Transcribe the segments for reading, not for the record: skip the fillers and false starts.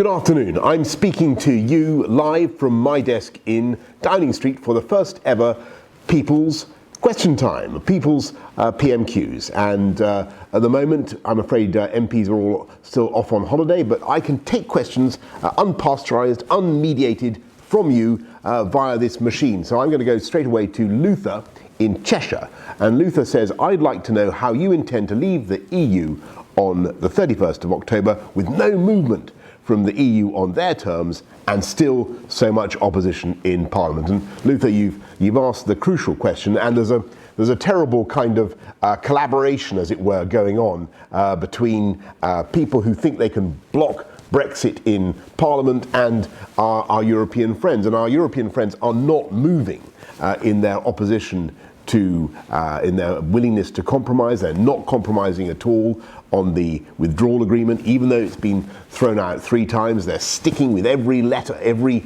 Good afternoon. I'm speaking to you live from my desk in Downing Street for the first ever People's Question Time, People's PMQs. And at the moment, I'm afraid MPs are all still off on holiday, but I can take questions unpasteurised, unmediated from you via this machine. So I'm going to go straight away to Luther in Cheshire. And Luther says, I'd like to know how you intend to leave the EU on the 31st of October with no movement from the EU on their terms and still so much opposition in Parliament. And Luther, you've asked the crucial question, and there's a terrible kind of collaboration, as it were, going on between people who think they can block Brexit in Parliament and our European friends. And our European friends are not moving in their opposition to, in their willingness to compromise. They're not compromising at all on the withdrawal agreement, even though it's been thrown out 3 times. They're sticking with every letter, every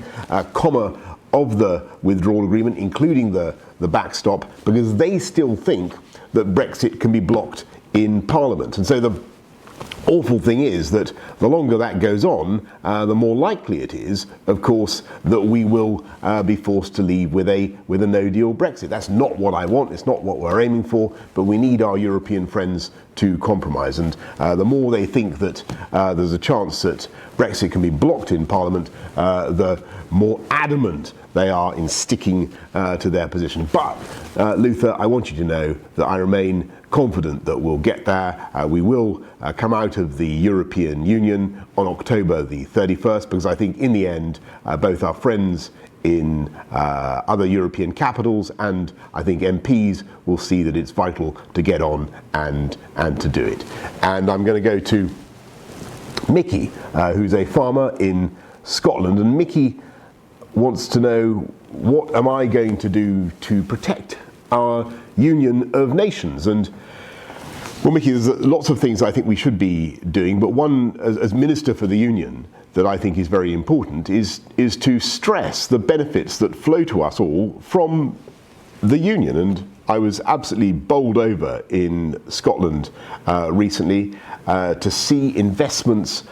comma of the withdrawal agreement, including the backstop, because they still think that Brexit can be blocked in Parliament. And so the awful thing is that the longer that goes on, the more likely it is, of course, that we will be forced to leave with a no-deal Brexit. That's not what I want. It's not what we're aiming for. But we need our European friends to compromise. And the more they think that there's a chance that Brexit can be blocked in Parliament, the more adamant they are in sticking to their position. But, Luther, I want you to know that I remain confident that we'll get there. We will come out of the European Union on October the 31st, because I think in the end, both our friends in other European capitals and I think MPs will see that it's vital to get on and to do it. And I'm going to go to Mickey, who's a farmer in Scotland. And Mickey wants to know, what am I going to do to protect our Union of Nations? And well, Mickey, there's lots of things I think we should be doing, but one, as Minister for the Union, that I think is very important is to stress the benefits that flow to us all from the Union. And I was absolutely bowled over in Scotland recently to see investments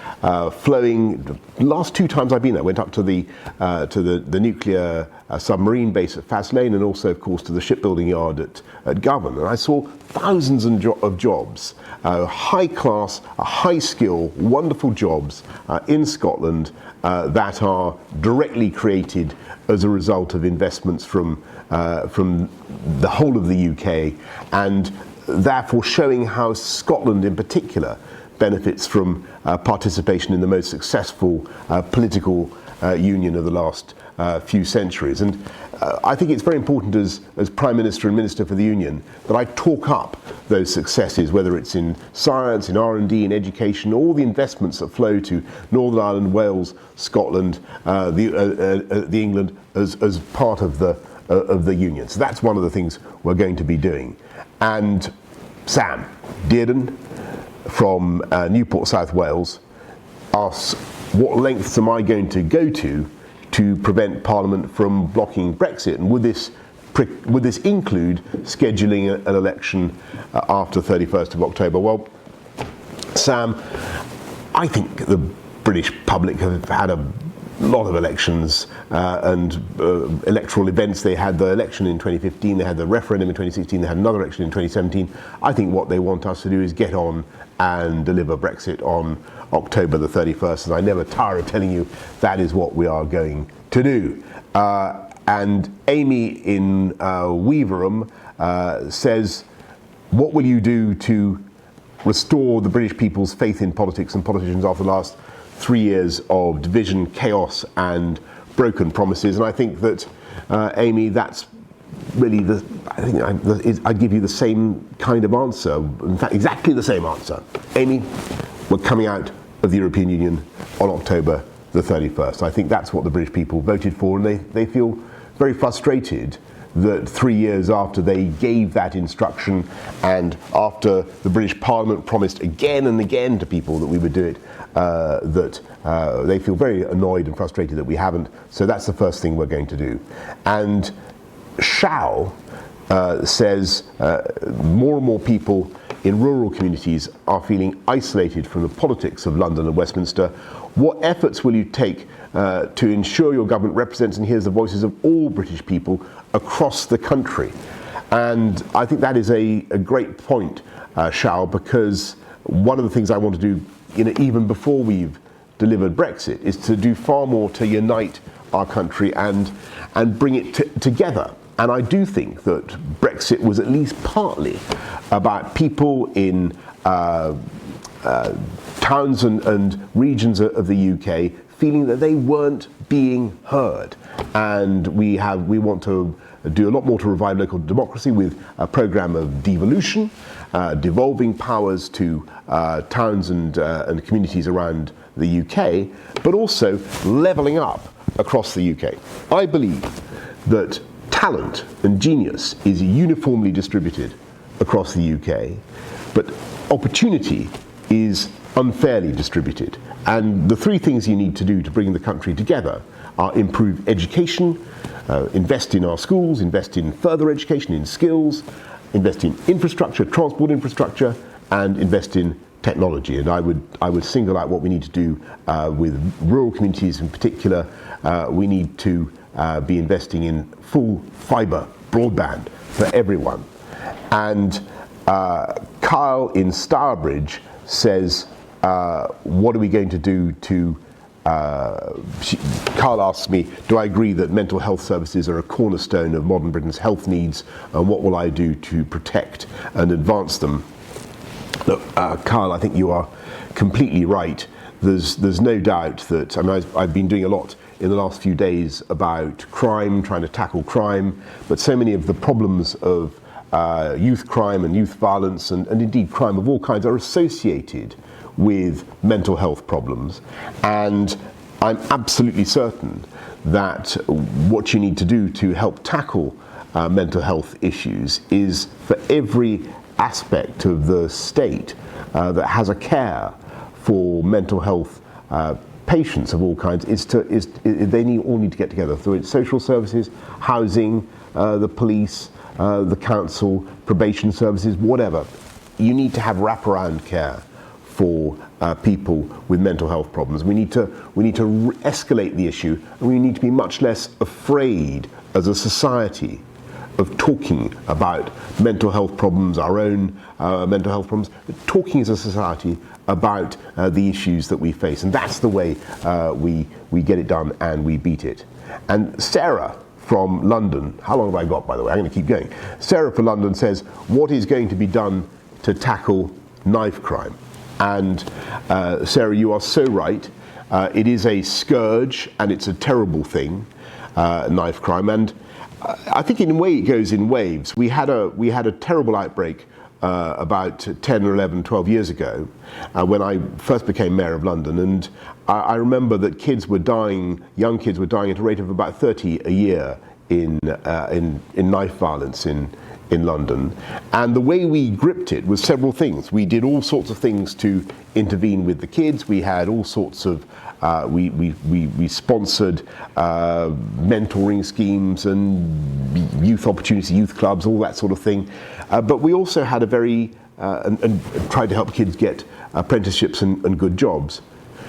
flowing. The last 2 times I've been there, I went up to the nuclear submarine base at Faslane, and also, of course, to the shipbuilding yard at Govan. And I saw thousands of jobs, high-class, high-skill, wonderful jobs in Scotland that are directly created as a result of investments from the whole of the UK, and therefore showing how Scotland in particular benefits from participation in the most successful political union of the last few centuries. And I think it's very important as Prime Minister and Minister for the Union that I talk up those successes, whether it's in science, in R&D, in education, all the investments that flow to Northern Ireland, Wales, Scotland, the England as part of the Union. So that's one of the things we're going to be doing. And Sam Dearden from Newport, South Wales, asks, what lengths am I going to go to prevent Parliament from blocking Brexit? And would this include scheduling an election after 31st of October? Well, Sam, I think the British public have had a lot of elections and electoral events. They had the election in 2015, they had the referendum in 2016, they had another election in 2017. I think what they want us to do is get on and deliver Brexit on October the 31st, and I never tire of telling you that is what we are going to do. And Amy in Weaverham says, what will you do to restore the British people's faith in politics and politicians after the last 3 years of division, chaos and broken promises? And I think that, Amy, that's really I'd give you the same kind of answer. In fact, exactly the same answer. Amy, we're coming out of the European Union on October the 31st. I think that's what the British people voted for, and they feel very frustrated that 3 years after they gave that instruction, and after the British Parliament promised again and again to people that we would do it, that they feel very annoyed and frustrated that we haven't. So that's the first thing we're going to do. And Shao says more and more people in rural communities are feeling isolated from the politics of London and Westminster. What efforts will you take to ensure your government represents and hears the voices of all British people across the country? And I think that is a great point, Shao, because one of the things I want to do, even before we've delivered Brexit, is to do far more to unite our country and bring it together. And I do think that Brexit was at least partly about people in towns and regions of the UK feeling that they weren't being heard. And we want to do a lot more to revive local democracy with a programme of devolution, devolving powers to towns and communities around the UK, but also levelling up across the UK. I believe that talent and genius is uniformly distributed across the UK, but opportunity is unfairly distributed. And the three things you need to do to bring the country together are improve education, invest in our schools, invest in further education, in skills, invest in infrastructure, transport infrastructure, and invest in technology. And I would single out what we need to do with rural communities in particular. We need to be investing in full fibre broadband for everyone. And Kyle in Stourbridge says, what are we going to do to Carl asks me, do I agree that mental health services are a cornerstone of modern Britain's health needs, and what will I do to protect and advance them? Look, Carl, I think you are completely right. There's no doubt that, I've been doing a lot in the last few days about crime, trying to tackle crime, but so many of the problems of youth crime and youth violence and indeed crime of all kinds are associated with mental health problems. And I'm absolutely certain that what you need to do to help tackle mental health issues is for every aspect of the state that has a care for mental health patients of all kinds, they all need to get together. So it's social services, housing, the police, the council, probation services, whatever. You need to have wraparound care for people with mental health problems. We need to escalate the issue, and we need to be much less afraid as a society of talking about mental health problems, our own mental health problems, talking as a society about the issues that we face. And that's the way we get it done and we beat it. And Sarah from London, how long have I got, by the way? I'm going to keep going. Sarah from London says, what is going to be done to tackle knife crime? And Sarah, you are so right. It is a scourge and it's a terrible thing, knife crime. And I think in a way it goes in waves. We had a terrible outbreak about 10 or 11, 12 years ago when I first became Mayor of London. And I remember that young kids were dying at a rate of about 30 a year in knife violence in London. And the way we gripped it was several things. We did all sorts of things to intervene with the kids. We had all sorts of, we sponsored mentoring schemes and youth opportunity, youth clubs, all that sort of thing. But we also had and tried to help kids get apprenticeships and good jobs.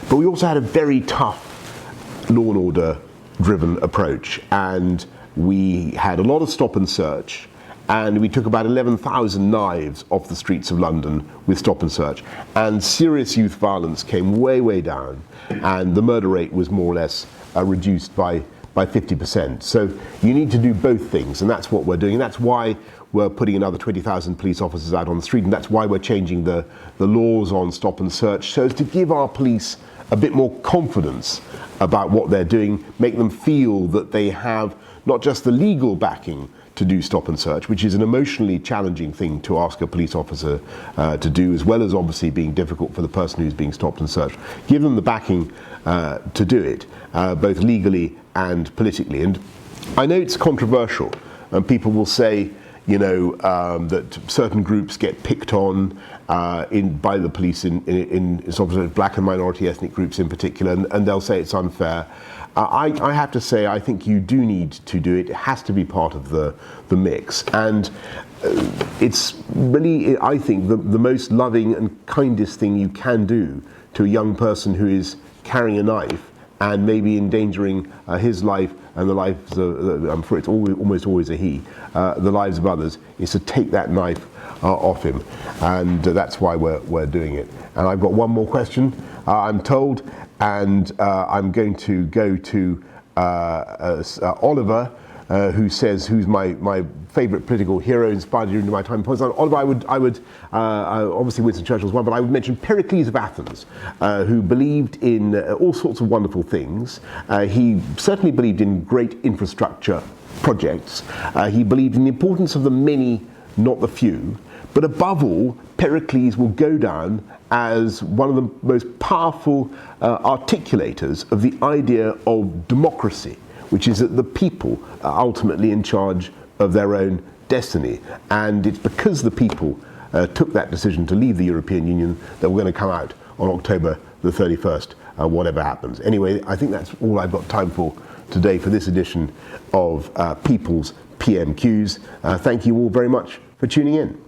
But we also had a very tough law and order driven approach. And we had a lot of stop and search. And we took about 11,000 knives off the streets of London with stop and search. And serious youth violence came way, way down. And the murder rate was more or less reduced by 50%. So you need to do both things, and that's what we're doing. And that's why we're putting another 20,000 police officers out on the street, and that's why we're changing the laws on stop and search, so as to give our police a bit more confidence about what they're doing, make them feel that they have not just the legal backing to do stop and search, which is an emotionally challenging thing to ask a police officer to do, as well as obviously being difficult for the person who's being stopped and searched. Give them the backing to do it, both legally and politically. And I know it's controversial, and people will say, that certain groups get picked on by the police in sort of black and minority ethnic groups in particular, and they'll say it's unfair. I have to say, I think you do need to do it. It has to be part of the mix. And it's really, I think, the most loving and kindest thing you can do to a young person who is carrying a knife and maybe endangering his life and the lives of, I'm sure it's almost always a he, the lives of others, is to take that knife off him. And that's why we're doing it. And I've got one more question, I'm told, and I'm going to go to Oliver, who's my favourite political hero, inspired during my time in politics. Oliver, I would obviously Winston Churchill's one, but I would mention Pericles of Athens, who believed in all sorts of wonderful things. He certainly believed in great infrastructure projects. He believed in the importance of the many, not the few. But above all, Pericles will go down as one of the most powerful articulators of the idea of democracy, which is that the people are ultimately in charge of their own destiny. And it's because the people took that decision to leave the European Union that we're going to come out on October the 31st, whatever happens. Anyway, I think that's all I've got time for today for this edition of People's PMQs. Thank you all very much for tuning in.